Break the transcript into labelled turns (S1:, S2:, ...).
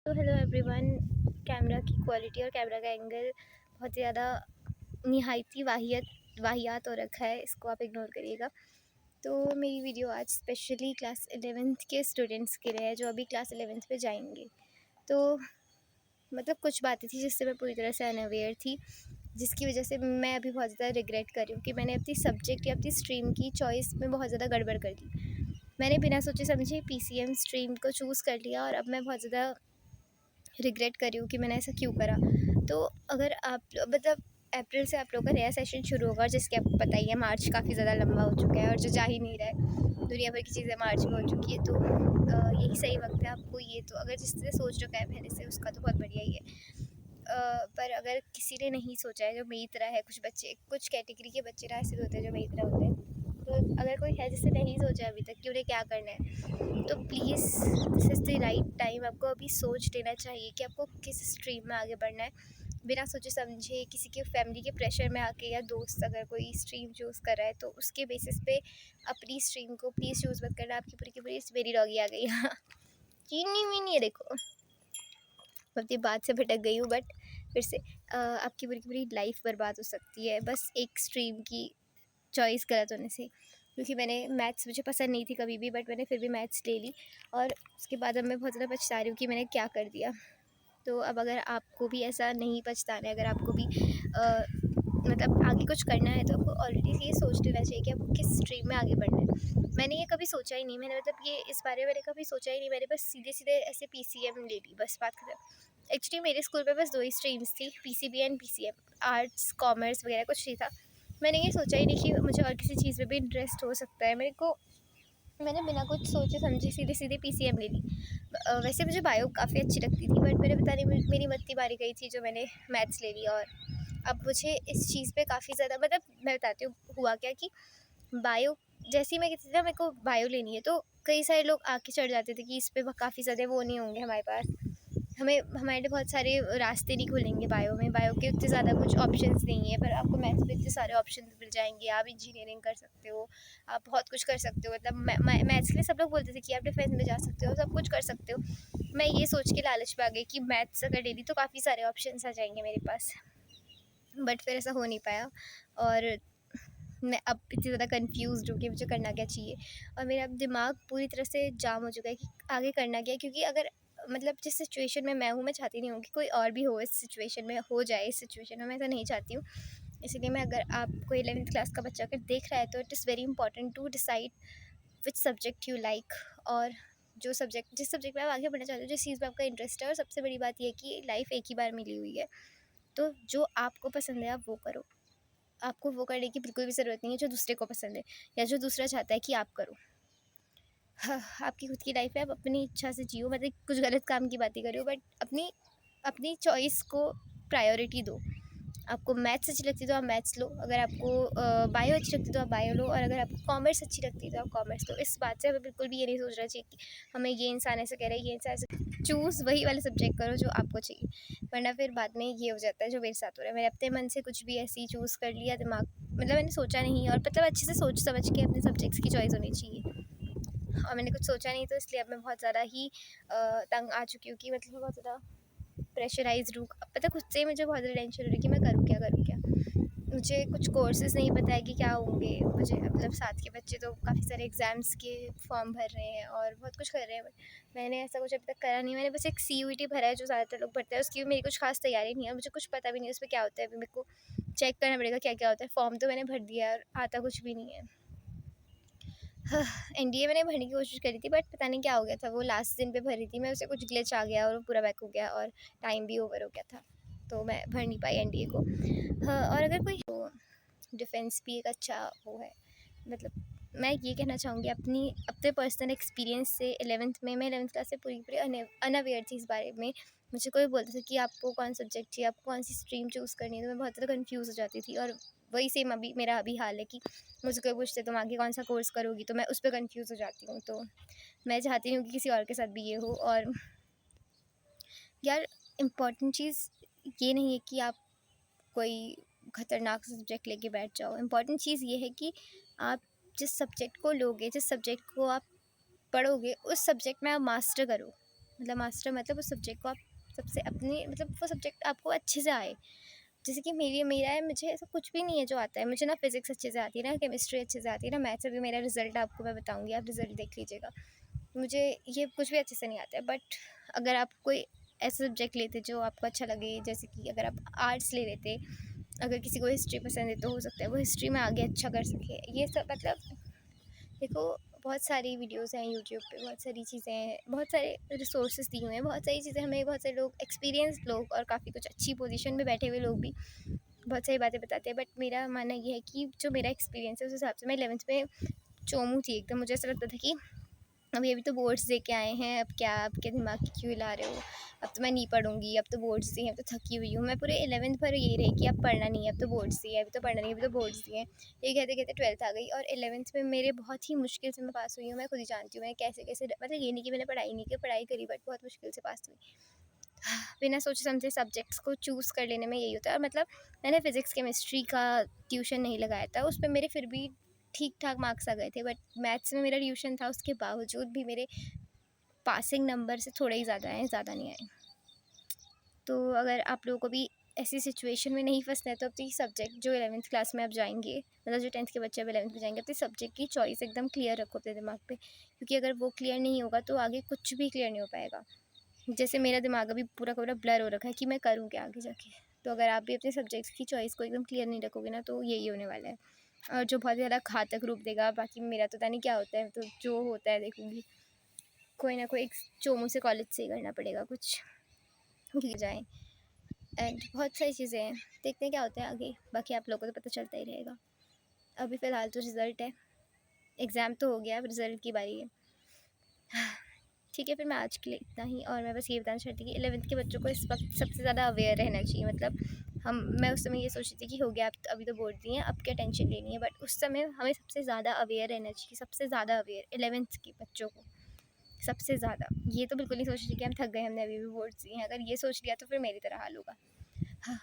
S1: तो hello everyone. Camera की quality और कैमरा का एंगल बहुत ज़्यादा निहायती वाहियात हो रखा है, इसको आप इग्नोर करिएगा। तो मेरी वीडियो आज स्पेशली क्लास 11th के स्टूडेंट्स के लिए है जो अभी क्लास 11th पे जाएंगे। तो मतलब कुछ बातें थी जिससे मैं पूरी तरह से अनअवेयर थी, जिसकी वजह से मैं अभी बहुत ज़्यादा रिग्रेट कर रही हूँ कि मैंने अपनी सब्जेक्ट या अपनी स्ट्रीम की चॉइस में बहुत ज़्यादा गड़बड़ कर दी। मैंने बिना सोचे समझे पीसीएम स्ट्रीम को चूज़ कर लिया और अब मैं बहुत ज़्यादा रिग्रेट कर रही हूँ कि मैंने ऐसा क्यों करा। तो अगर आप मतलब अप्रैल से आप लोगों का नया सेशन शुरू होगा, और जिसके आपको पता ही है मार्च काफ़ी ज़्यादा लंबा हो चुका है और जो जा ही नहीं रहा है, दुनिया भर की चीज़ें मार्च में हो चुकी है। तो यही सही वक्त है आपको, ये तो अगर जिसने सोच रखा है पहले से उसका तो बहुत बढ़िया ही है। पर अगर किसी ने नहीं सोचा है, जो मेरी तरह है, कुछ कैटेगरी के बच्चे ऐसे भी होते हैं जो मेरी तरह होते हैं, तो अगर कोई है जिसने नहीं सोचा अभी तक कि उन्हें क्या करना है, तो please this is the right time. आपको अभी सोच लेना चाहिए कि आपको किस स्ट्रीम में आगे बढ़ना है, बिना सोचे समझे किसी के फैमिली के प्रेशर में आके, या दोस्त अगर कोई स्ट्रीम चूज़ कर रहा है तो उसके बेसिस पे अपनी स्ट्रीम को प्लीज़ चूज़ मत करना। आपकी पूरी की पूरी मेरी डॉगी आ गई यहाँ चीनी मीनी है, देखो मैं अपनी बात से भटक गई हूँ, बट फिर से आपकी पूरी की पूरी लाइफ बर्बाद हो सकती है बस एक स्ट्रीम की चॉइस गलत होने से। क्योंकि मैंने मैथ्स, मुझे पसंद नहीं थी कभी भी, बट मैंने फिर भी मैथ्स ले ली, और उसके बाद अब मैं बहुत ज़्यादा पछता रही हूँ कि मैंने क्या कर दिया। तो अब अगर आपको भी ऐसा नहीं पछताना है, अगर आपको भी मतलब आगे कुछ करना है, तो आपको ऑलरेडी ये सोच लेना चाहिए कि आपको किस स्ट्रीम में आगे बढ़ना है। मैंने ये कभी सोचा ही नहीं, मैंने मतलब ये इस बारे में मैंने कभी सोचा ही नहीं, मैंने बस सीधे सीधे ऐसे पीसीएम ले ली, बस बात खत्म। एक्चुअली मेरे स्कूल में बस दो ही स्ट्रीम्स थी, PCB and PCM, arts commerce वगैरह कुछ नहीं था। मैंने ये सोचा ही नहीं कि मुझे और किसी चीज़ में भी इंटरेस्ट हो सकता है। मैंने बिना कुछ सोचे समझे सीधे सीधे पीसीएम ले ली। वैसे मुझे बायो काफ़ी अच्छी लगती थी, बट मेरे पता नहीं मेरी मत्ती मारी गई थी जो मैंने मैथ्स ले लिया। और अब मुझे इस चीज़ पे काफ़ी ज़्यादा, मतलब मैं बताती हूँ हुआ क्या कि बायो, जैसे ही मैं कहती थी ना मेरे को बायो लेनी है, तो कई सारे लोग आके चढ़ जाते थे कि इस पे काफ़ी ज़्यादा वो नहीं होंगे हमारे पास, हमें हमारे लिए बहुत सारे रास्ते नहीं खुलेंगे बायो में, बायो के इतने ज़्यादा कुछ ऑप्शंस नहीं है, पर आपको मैथ्स में इतने सारे ऑप्शन मिल जाएंगे, आप इंजीनियरिंग कर सकते हो, आप बहुत कुछ कर सकते हो। मतलब मैथ्स के लिए सब लोग बोलते थे कि आप डिफेंस में जा सकते हो, सब कुछ कर सकते हो। मैं ये सोच के लालच में आ गई कि मैथ्स अगर ले ली तो काफ़ी सारे ऑप्शन आ जाएंगे मेरे पास, बट फिर ऐसा हो नहीं पाया। और मैं अब इतनी ज़्यादा कन्फ्यूज़्ड हूँ कि मुझे करना क्या चाहिए, और मेरा अब दिमाग पूरी तरह से जाम हो चुका है कि आगे करना क्या है। क्योंकि अगर मतलब जिस सिचुएशन में मैं हूँ, मैं चाहती नहीं हूँ कि कोई और भी हो इस सिचुएशन में, हो जाए इस सिचुएशन में, मैं ऐसा नहीं चाहती हूँ। इसीलिए मैं, अगर आप कोई 11th क्लास का बच्चा अगर देख रहा है, तो it is very important to decide which subject you like, और जिस सब्जेक्ट में आप आगे बढ़ना चाहते हो, जिस चीज़ में आपका इंटरेस्ट है। और सबसे बड़ी बात यह है कि लाइफ एक ही बार मिली हुई है, तो जो आपको पसंद है आप वो करो। आपको वो करने की बिल्कुल भी ज़रूरत नहीं है जो दूसरे को पसंद है, या जो दूसरा चाहता है कि आप करो। हाँ, आपकी खुद की लाइफ है, आप अपनी इच्छा से जियो। मतलब कुछ गलत काम की बातें कर रही हो, बट अपनी अपनी चॉइस को प्रायोरिटी दो। आपको मैथ्स अच्छी लगती है तो आप मैथ्स लो, अगर आपको बायो अच्छी लगती है तो आप बायो लो, और अगर आपको कॉमर्स अच्छी लगती है तो आप कॉमर्स लो। इस बात से हमें बिल्कुल भी ये नहीं सोचना चाहिए कि हमें ये इंसान ऐसे कह रहा है, ये इंसान ऐसे। चूज़ वही वाले सब्जेक्ट करो जो आपको चाहिए, वरना फिर बाद में ये हो जाता है जो मेरे साथ हो रहा है। मैंने अपने मन से कुछ भी ऐसे ही चूज़ कर लिया, दिमाग मतलब मैंने सोचा नहीं, और मतलब अच्छे से सोच समझ के अपने सब्जेक्ट्स की चॉइस होनी चाहिए, और मैंने कुछ सोचा नहीं, तो इसलिए अब मैं बहुत ज़्यादा ही तंग आ चुकी हूँ कि मतलब मैं बहुत ज़्यादा प्रेशराइज़्ड हूँ। अब पता खुद से ही मुझे बहुत ज़्यादा टेंशन हो रही है कि मैं करूँ क्या। मुझे कुछ कोर्सेज़ नहीं पता है कि क्या होंगे। मुझे मतलब साथ के बच्चे तो काफ़ी सारे एग्ज़ाम्स के फॉर्म भर रहे हैं और बहुत कुछ कर रहे हैं, बट मैंने ऐसा कुछ अभी तक करा नहीं। मैंने बस एक सीयूईटी भरा है जो ज़्यादातर लोग भरते हैं, उसकी भी मेरी कुछ ख़ास तैयारी नहीं है, मुझे कुछ पता भी नहीं है उसमें क्या होता है। अभी मेरे को चेक करना पड़ेगा क्या-क्या होता है। फॉर्म तो मैंने भर दिया है और आता कुछ भी नहीं है। एनडीए मैंने भरने की कोशिश करी थी, बट पता नहीं क्या हो गया था, वो लास्ट दिन पे भरी थी मैं, उसे कुछ ग्लिच आ गया और वो पूरा बैक हो गया, और टाइम भी ओवर हो गया था, तो मैं भर नहीं पाई एनडीए को। हाँ, और अगर कोई तो डिफेंस भी एक अच्छा वो है। मतलब मैं ये कहना चाहूँगी अपनी अपने पर्सनल एक्सपीरियंस से, 11th में, मैं 11th क्लास से पूरी पूरी अनअवेयर थी इस बारे में। मुझे कोई बोलता था कि आपको कौन सब्जेक्ट चाहिए, आपको कौन सी स्ट्रीम चूज़ करनी है, तो मैं बहुत ज़्यादा कन्फ्यूज़ हो जाती थी। और वही सेम अभी मेरा अभी हाल है कि मुझसे कोई पूछते तुम आगे कौन सा कोर्स करोगी, तो मैं उस पर कन्फ्यूज़ हो जाती हूँ। तो मैं चाहती हूँ कि किसी और के साथ भी ये हो। और यार, इम्पॉर्टेंट चीज़ ये नहीं है कि आप कोई खतरनाक सब्जेक्ट लेके बैठ जाओ। इम्पॉर्टेंट चीज़ ये है कि आप जिस सब्जेक्ट को लोगे, जिस सब्जेक्ट को आप पढ़ोगे, उस सब्जेक्ट में आप मास्टर करो। मतलब मास्टर मतलब उस सब्जेक्ट को आप सबसे अपनी मतलब वो सब्जेक्ट आपको अच्छे से आए। जैसे कि मेरा है, मुझे ऐसा कुछ भी नहीं है जो आता है। मुझे ना फिज़िक्स अच्छे से आती है, ना केमिस्ट्री अच्छे से आती है, ना मैथ्स। अभी मेरा रिज़ल्ट आपको मैं बताऊँगी, आप रिज़ल्ट देख लीजिएगा। मुझे ये कुछ भी अच्छे से नहीं आता है। बट अगर आप कोई ऐसा सब्जेक्ट लेते जो आपको अच्छा लगे, जैसे कि अगर आप आर्ट्स ले लेते, अगर किसी को हिस्ट्री पसंद है तो हो सकता है वो हिस्ट्री में आगे अच्छा कर सके। ये सब मतलब देखो, बहुत सारी वीडियोज़ हैं यूट्यूब पे, बहुत सारी चीज़ें हैं, बहुत सारे रिसोर्सेज दिए हुए हैं, बहुत सारी चीज़ें हमें बहुत सारे लोग एक्सपीरियंस्ड लोग और काफ़ी कुछ अच्छी पोजीशन में बैठे हुए लोग भी बहुत सारी बातें बताते हैं। बट मेरा मानना ये है कि जो मेरा एक्सपीरियंस है उस हिसाब से मैं 11th में चोमू थी एकदम। मुझे ऐसा लगता था कि अभी तो बोर्ड्स दे के आए हैं, अब क्या आपके दिमाग की क्यों हिला रहे हो, अब तो मैं नहीं पढ़ूंगी, अब तो बोर्ड्स दिए हैं, अब तो थकी हुई हूँ। मैं पूरे 11th भर यही रही कि अब पढ़ना नहीं है, अब तो बोर्ड्स दिए, अभी तो पढ़ना नहीं है, अभी तो बोर्ड्स दिए हैं। ये कहते कहते 12th आ गई और 11th में मेरे बहुत ही मुश्किल से मैं पास हुई हूँ। मैं खुद ही जानती हूँ मैं कैसे कैसे, मतलब ये नहीं कि मैंने पढ़ाई नहीं की, पढ़ाई करी, बट बहुत मुश्किल से पास हुई। बिना सोचे समझे सब्जेक्ट्स को चूज़ कर लेने में यही होता है। और मतलब मैंने फ़िज़िक्स केमिस्ट्री का ट्यूशन नहीं लगाया था, उस पर मेरे फिर भी ठीक ठाक मार्क्स आ गए थे। बट मैथ्स में मेरा ट्यूशन था, उसके बावजूद भी मेरे पासिंग नंबर से थोड़े ही ज़्यादा आए, ज़्यादा नहीं आए। तो अगर आप लोगों को भी ऐसी सिचुएशन में नहीं फंसना है तो अपनी सब्जेक्ट जो 11th क्लास में आप जाएंगे, मतलब जो 10th के बच्चे अब 11th में जाएंगे, अपने सब्जेक्ट की चॉइस एकदम क्लियर रखो अपने दिमाग पे, क्योंकि अगर वो क्लियर नहीं होगा तो आगे कुछ भी क्लियर नहीं हो पाएगा। जैसे मेरा दिमाग अभी पूरा का पूरा ब्लर हो रखा है कि मैं करूँ क्या आगे जाके। तो अगर आप भी अपने सब्जेक्ट्स की चॉइस को एकदम क्लियर नहीं रखोगे ना, तो यही होने वाला है, और जो बहुत ज़्यादा घातक रूप देगा। बाकी मेरा तो पता नहीं क्या होता है, तो जो होता है देखूँगी। कोई ना कोई एक चोमू से कॉलेज से ही करना पड़ेगा कुछ, की जाए। एंड बहुत सारी चीज़ें हैं, देखते हैं क्या होता है आगे। बाकी आप लोगों को तो पता चलता ही रहेगा। अभी फ़िलहाल तो रिज़ल्ट है, एग्ज़ाम तो हो गया, अब रिज़ल्ट की बारी है। ठीक है, फिर मैं आज के लिए इतना ही। और मैं बस ये बताना चाहती कि 11th के बच्चों को इस वक्त सबसे ज़्यादा अवेयर रहना चाहिए। मतलब मैं उस समय ये सोच रही थी कि हो गया, अब अभी तो बोर्ड दिए हैं, अब क्या टेंशन लेनी है। बट उस समय हमें सबसे ज़्यादा अवेयर रहना चाहिए, सबसे ज़्यादा अवेयर 11th के बच्चों को, सबसे ज़्यादा। ये तो बिल्कुल नहीं सोच रही कि हम थक गए, हमने अभी भी बोर्ड्स दिए हैं। अगर ये सोच लिया तो फिर मेरी तरह हाल होगा। हाँ।